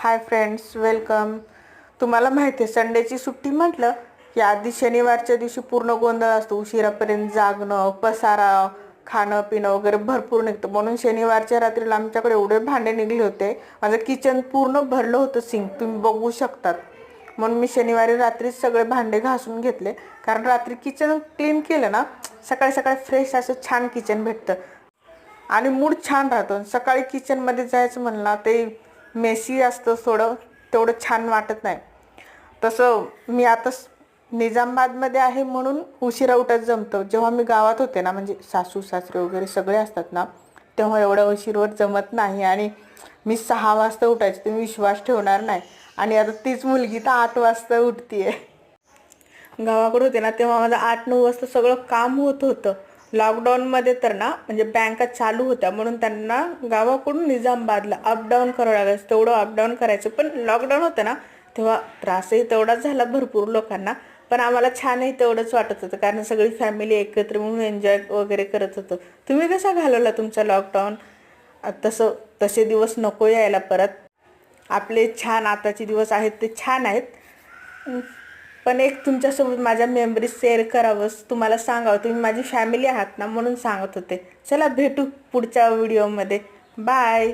Hi friends, welcome. तुम्हाला माहिती आहे संडेची सुट्टी म्हटलं की आधी शनिवारच्या दिवशी पूर्ण गोंधळ असतो. उशिरापर्यंत जागणं, पसारा, खाणं पिणं वगैरे भरपूर निघतं. म्हणून शनिवारच्या रात्रीला आमच्याकडे एवढे भांडे निघले होते. माझं किचन पूर्ण भरलं होतं, सिंक तुम्ही बघू शकतात. म्हणून मी शनिवारी रात्रीच सगळे भांडे घासून घेतले, कारण रात्री किचन क्लीन केलं ना, सकाळी सकाळी फ्रेश असं छान किचन भेटतं आणि मूड छान राहतो. सकाळी किचनमध्ये जायचं म्हणलं ते मेसी असतं, तेवढं छान वाटत नाही. तसं मी आता निजामाबादमध्ये आहे म्हणून उशिरा उठत जमतं. जेव्हा मी गावात होते ना, म्हणजे सासू सासरे वगैरे सगळे असतात ना, तेव्हा एवढ्या उशीरवर जमत नाही आणि मी 6 वाजता उठायचे, तुम्ही विश्वास ठेवणार नाही. आणि आता तीच मुलगी तर 8 वाजता उठतीये. गावाकडे होते ना तेव्हा माझं 8-9 वाजता सगळं काम होत होतं. लॉकडाऊनमध्ये तर ना, म्हणजे बँका चालू होत्या म्हणून त्यांना गावाकडून निजामाबादला अपडाऊन करावं लागायचं. तेवढं अपडाऊन करायचं. पण लॉकडाऊन होतं ना तेव्हा त्रासही तेवढाच झाला भरपूर लोकांना, पण आम्हाला छानही तेवढंच वाटत होतं, कारण सगळी फॅमिली एकत्र म्हणून एन्जॉय वगैरे करत होतो. तुम्ही कसा घालवला तुमचा लॉकडाऊन? तसे दिवस नको यायला परत. आपले छान आताचे दिवस आहेत ते छान आहेत, पण एक तुमच्यासोबत माझ्या मेमरीज शेअर करावंच, तुम्हाला सांगावं. तुम्ही माझी फॅमिली आहात ना, म्हणून सांगत होते. चला भेटू पुढच्या व्हिडिओमध्ये. बाय.